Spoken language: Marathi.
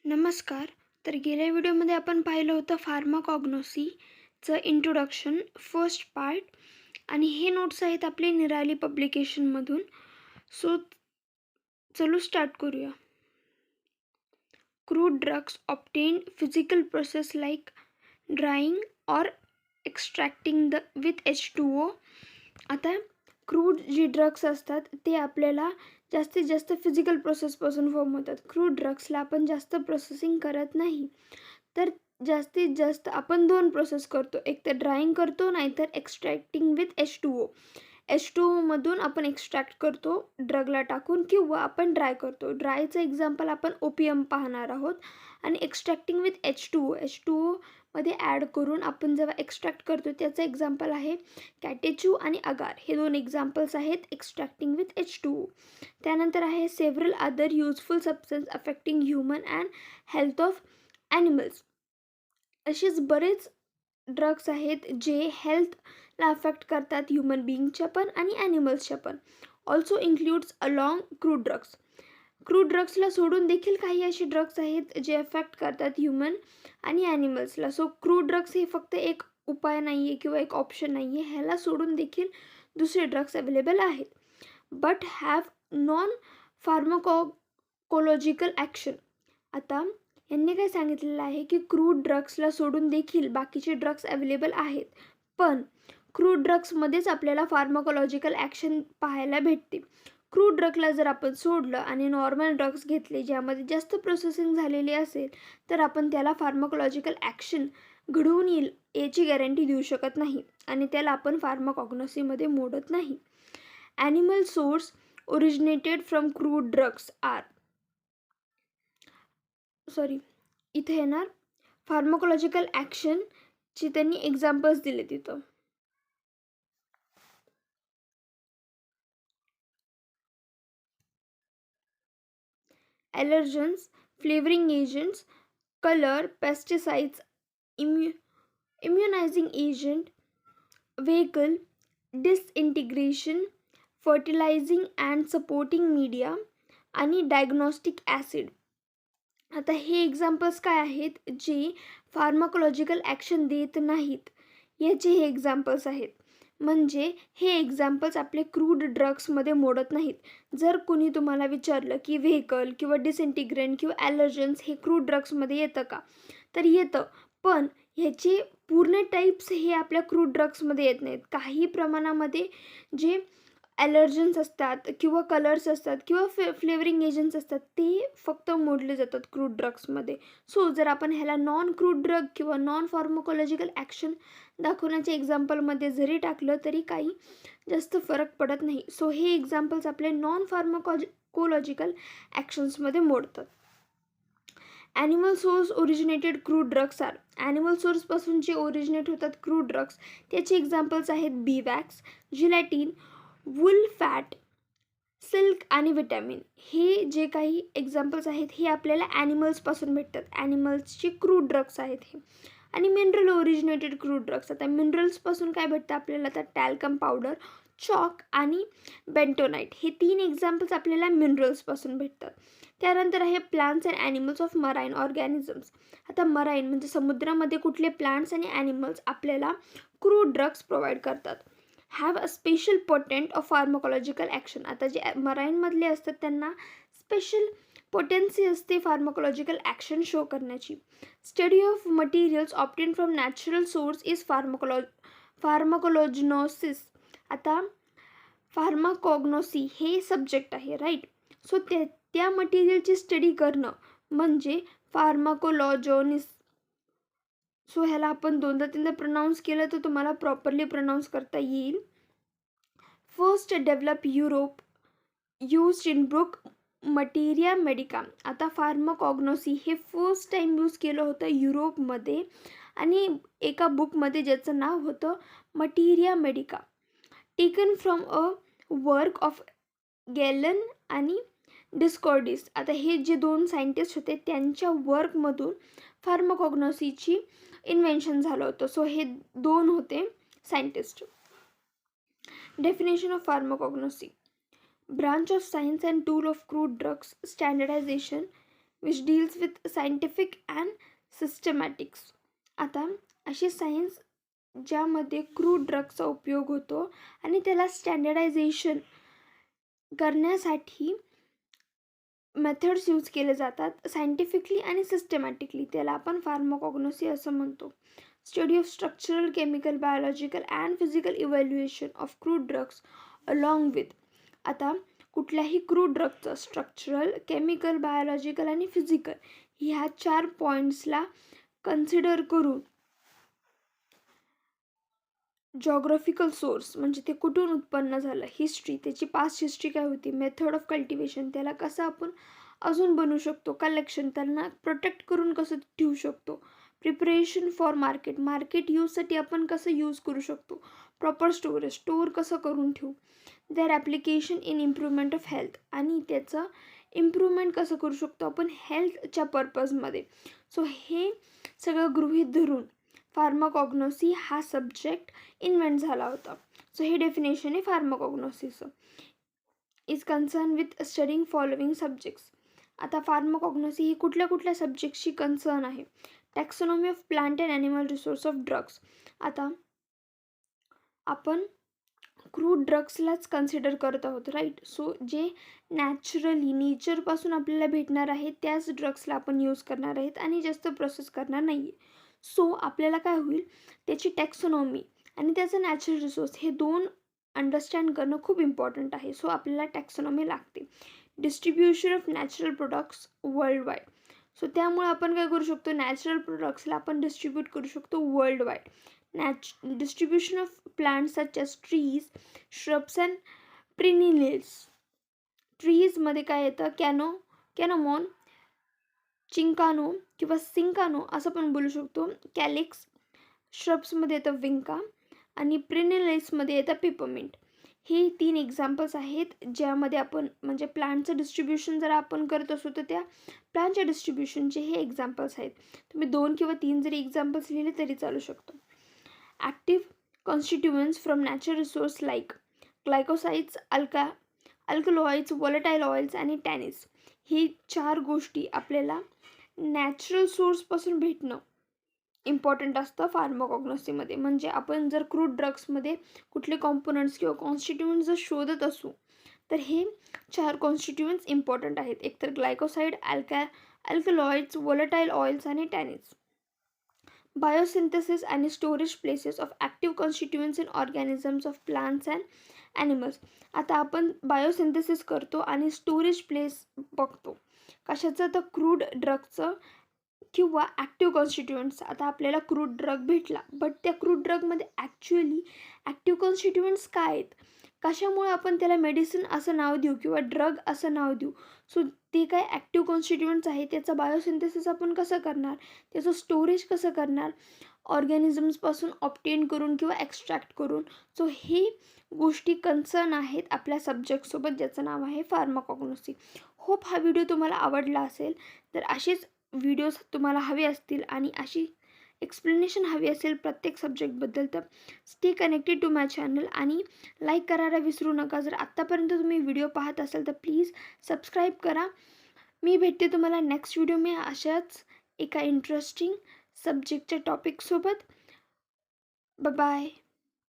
नमस्कार. तर गेल्या व्हिडिओमध्ये आपण पाहिलं होतं फार्माकॉग्नोसीचं इंट्रोडक्शन फर्स्ट पार्ट आणि हे नोट्स आहेत आपले निराली पब्लिकेशनमधून. सो चलो स्टार्ट करूया. Crude drugs obtain physical process like drying or extracting with H2O. आता क्रूड जी ड्रग्स असतात ते आपल्याला जास्तीत जास्त फिजिकल प्रोसेसपासून फॉर्म होतात. क्रूड ड्रग्सला आपण जास्त प्रोसेसिंग करत नाही. तर जास्तीत जास्त आपण 2 प्रोसेस करतो. एक तर ड्रायिंग करतो, नाहीतर एक्स्ट्रॅक्टिंग विथ H2O. H2Oमधून आपण एक्स्ट्रॅक्ट करतो ड्रगला टाकून किंवा आपण ड्राय करतो. ड्रायचं एक्झाम्पल आपण ओपियम पाहणार आहोत आणि एक्स्ट्रॅक्टिंग विथ H2O मध्ये ॲड करून आपण जेव्हा एक्स्ट्रॅक्ट करतो त्याचं एक्झाम्पल आहे कॅटेचू आणि अगार. हे 2 एक्झाम्पल्स आहेत एक्स्ट्रॅक्टिंग विथ H2O. त्यानंतर आहे several other useful substance affecting human and health of animals. असेच बरेच ड्रग्स आहेत जे हेल्थला अफेक्ट करतात ह्युमन बिईंगच्या पण आणि ॲनिमल्सच्या पण. Also includes along crude drugs. Crude ड्रग्सला सोडून देखील काही असे ड्रग्स आहेत जे अफेक्ट करतात ह्युमन आणि ॲनिमल्सला. सो क्रूड ड्रग्स हे फक्त एक उपाय नाही आहे किंवा एक ऑप्शन नाही आहे. ह्याला सोडून देखील दुसरे ड्रग्स अवेलेबल आहेत. But have non pharmacological action. आता यांनी काय सांगितलेलं आहे की क्रूड ड्रग्सला सोडून देखील बाकीचे ड्रग्स अवेलेबल आहेत, पण क्रूड ड्रग्समध्येच आपल्याला फार्माकोलॉजिकल ॲक्शन पाहायला भेटते. क्रूड ड्रगला जर आपण सोडलं आणि नॉर्मल ड्रग्स घेतले ज्यामध्ये जास्त प्रोसेसिंग झालेली असेल तर आपण त्याला फार्माकोलॉजिकल ॲक्शन घडवून येईल याची गॅरंटी देऊ शकत नाही आणि त्याला आपण फार्माकॉग्नोसीमध्ये मोडत नाही. Animal source originated from crude drugs are इथे येणार फार्माकोलॉजिकल ॲक्शनची त्यांनी एक्झाम्पल्स दिले तिथं. allergens, flavoring agents, color, pesticides, immunizing agent, vehicle, disintegration, fertilizing and supporting media आणि डायग्नोस्टिक ॲसिड. आता हे एक्झाम्पल्स काय आहेत जे फार्माकोलॉजिकल ॲक्शन देत नाहीत याचे हे एक्झाम्पल्स आहेत. म्हणजे हे एक्झाम्पल्स आपले क्रूड ड्रग्समध्ये मोडत नाहीत. जर कुणी तुम्हाला विचारलं की व्हेकल किंवा डिसइंटिग्रंट किंवा ॲलर्जन्स हे क्रूड ड्रग्समध्ये येतं का, तर येतं, पण ह्याचे पूर्ण टाईप्स हे आपल्या क्रूड ड्रग्समध्ये येत नाहीत. काही प्रमाणामध्ये जे ॲलर्जन्स असतात किंवा कलर्स असतात किंवा फ्लेवरिंग एजंट्स असतात ते फक्त मोडले जातात क्रूड ड्रग्समध्ये. सो जर आपण ह्याला नॉन क्रूड ड्रग किंवा नॉन फार्माकोलॉजिकल ॲक्शन दाखवण्याच्या एक्झाम्पलमध्ये जरी टाकलं तरी काही जास्त फरक पडत नाही. सो हे एक्झाम्पल्स आपले नॉन फार्माकोलॉजिकल ॲक्शन्समध्ये मोडतात. Animal source originated crude drugs are. Animal सोर्सपासून जे ओरिजिनेट होतात क्रूड ड्रग्स त्याचे एक्झाम्पल्स आहेत beeswax, gelatin, wool fat, silk आणि विटॅमिन. हे जे काही एक्झाम्पल्स आहेत हे आपल्याला ॲनिमल्सपासून भेटतात. ॲनिमल्सचे क्रूड ड्रग्स आहेत हे. आणि मिनरल ओरिजिनेटेड क्रूड ड्रग्स. आता मिनरल्सपासून काय भेटतं आपल्याला, तर टॅल्कम पावडर, चॉक आणि बेंटोनाइट. हे 3 एक्झाम्पल्स आपल्याला मिनरल्सपासून भेटतात. त्यानंतर आहे plants and animals of marine organisms. आता मराईन म्हणजे समुद्रामध्ये कुठले प्लांट्स आणि ॲनिमल्स आपल्याला क्रूड ड्रग्स प्रोव्हाइड करतात. Have a special potent of pharmacological action. आता जे मराईनमधले असतात त्यांना स्पेशल पोटेन्सी असते फार्माकोलॉजिकल ॲक्शन शो करण्याची. Study of materials obtain from natural source is pharmacognosy. आता फार्माकॉग्नोसी हे सब्जेक्ट आहे, राईट. सो त्या मटेरियलची स्टडी करणं म्हणजे फार्माकोलॉजोनिस. सो ह्याला आपण 2दा-3दा प्रोनाऊन्स केलं तर तुम्हाला प्रॉपरली प्रोनाऊन्स करता येईल. First develop Europe used in book materia Medica. आता फार्माकॉग्नोसी हे फर्स्ट टाईम यूज केलं होतं युरोपमध्ये आणि एका बुकमध्ये ज्याचं नाव होतं materia Medica. Taken from a work of gallon आणि डिस्कॉर्डिस. आता हे जे 2 सायंटिस्ट होते त्यांच्या वर्कमधून फार्माकॉग्नोसीची इन्व्हेन्शन झालं होतं. सो हे 2 होते scientist. Definition of pharmacognosy. Branch of science and tool of crude drugs standardization which deals with scientific and systematics. आता अशी सायन्स ज्यामध्ये क्रूड ड्रगचा उपयोग होतो आणि त्याला स्टँडर्डायझेशन करण्यासाठी मेथड्स यूज केले जातात सायंटिफिकली आणि सिस्टमॅटिकली. त्याला आपण फार्माकॉग्नोसी असं म्हणतो. Study of structural, chemical, biological and physical evaluation of crude drugs along with. आता कुठल्याही क्रूड ड्रगचं स्ट्रक्चरल, केमिकल, बायोलॉजिकल आणि फिजिकल ह्या 4 पॉईंट्सला कन्सिडर करून जॉग्राफिकल सोर्स म्हणजे ते कुठून उत्पन्न झालं, हिस्ट्री, त्याची पास्ट हिस्ट्री काय होती, मेथड ऑफ कल्टिवेशन, त्याला कसं आपण अजून बनवू शकतो, कलेक्शन, त्यांना प्रोटेक्ट करून कसं ठेवू शकतो, प्रिपरेशन फॉर मार्केट, मार्केट यूजसाठी आपण कसं यूज करू शकतो, प्रॉपर स्टोरेज, स्टोअर कसं करून ठेवू, their application in improvement of health, आणि त्याचं इम्प्रूव्हमेंट कसं करू शकतो आपण हेल्थच्या पर्पजमध्ये. सो हे सगळं गृहीत धरून फार्माकॉग्नोसी हा सब्जेक्ट इन्व्हेंट झाला होता. सो हे डेफिनेशन आहे फार्माकॉग्नोसीचं. Is concern with studying following subjects. आता फार्माकॉग्नोसी ही कुठल्या कुठल्या सब्जेक्टशी कन्सर्न आहे. Taxonomy of plant and animal resource of drugs. आता आपण क्रूड ड्रग्सलाच कन्सिडर करत आहोत, राईट. सो जे नॅचरली नेचरपासून आपल्याला भेटणार आहे त्याच ड्रग्सला आपण यूज करणार आहेत आणि जास्त प्रोसेस करणार नाही आहे. सो आपल्याला काय होईल, त्याची टॅक्सॉनॉमी आणि त्याचं नॅचरल रिसोर्स हे 2 अंडरस्टँड करणं खूप इम्पॉर्टंट आहे. सो आपल्याला टॅक्सॉनॉमी लागते. Distribution of natural products world wide. So त्यामुळे आपण काय करू शकतो, नॅचरल प्रोडक्ट्सला आपण डिस्ट्रीब्यूट करू शकतो world wide. Distribution of plants such as trees, shrubs and perennials. ट्रीजमध्ये काय येतं, कॅनोमॉन, चिंकानो किंवा सिंकानो असं पण बोलू शकतो, कॅलिक्स. श्रब्समध्ये येतं विंका आणि प्रिनिलेसमध्ये येतं पेपरमिंट. हे 3 एक्झाम्पल्स आहेत ज्यामध्ये आपण म्हणजे प्लांटचं डिस्ट्रीब्युशन जर आपण करत असू तर त्या प्लांटच्या डिस्ट्रीब्युशनचे हे एक्झाम्पल्स आहेत. तुम्ही 2 किंवा 3 जरी एक्झाम्पल्स लिहिले तरी चालू शकतो. Active constituents from natural resource like glycosides, alkaloids, volatile oils आणि टॅनिस. ही 4 गोष्टी आपल्याला नॅचरल सोर्सपासून भेटणं इम्पॉर्टंट असतं फार्माकॉग्नोसीमध्ये. म्हणजे आपण जर क्रूड ड्रग्समध्ये कुठले कॉम्पोनंट्स किंवा कॉन्स्टिट्युएंट्स जर शोधत असू तर हे 4 कॉन्स्टिट्युएंट्स इम्पॉर्टंट आहेत. एकतर ग्लायकोसाइड, अल्कलॉइड्स, वॉलेटाईल ऑइल्स आणि टॅनिस. बायोसिंथेसिस आणि storage places of active constituents in organisms of plants and animals. आता आपण बायोसिंथेसिस करतो आणि स्टोरेज प्लेस बघतो कशाचं, तर क्रूड ड्रगचं किंवा ॲक्टिव्ह कॉन्स्टिट्युएंट्स. आता आपल्याला क्रूड ड्रग भेटला बट त्या क्रूड ड्रगमध्ये ॲक्च्युअली ॲक्टिव्ह कॉन्स्टिट्युएंट्स काय आहेत, कशामुळे आपण त्याला मेडिसिन असं नाव देऊ किंवा ड्रग असं नाव देऊ. सो ते काय ॲक्टिव्ह कॉन्स्टिट्युएंट्स आहे, त्याचं बायोसिंथेसिस आपण कसं करणार, त्याचं स्टोरेज कसं करणार ऑर्गॅनिझम्सपासून ऑप्टेन करून किंवा एक्स्ट्रॅक्ट करून. सो हे गोष्टी कन्सर्न आहेत आपल्या सब्जेक्टसोबत ज्याचं नाव आहे फार्माकॉग्नोसी. होप हा व्हिडिओ तुम्हाला आवडला असेल. तर असेच व्हिडिओज तुम्हाला हवे असतील आणि अशी एक्सप्लेनेशन हवी असेल प्रत्येक सब्जेक्टबद्दल तर stay connected to my channel आणि लाईक करायला विसरू नका. जर आत्तापर्यंत तुम्ही व्हिडिओ पाहत असाल तर प्लीज सबस्क्राईब करा. मी भेटते तुम्हाला नेक्स्ट व्हिडिओ मी अशाच एका इंटरेस्टिंग सब्जेक्टच्या टॉपिकसोबत. बाय.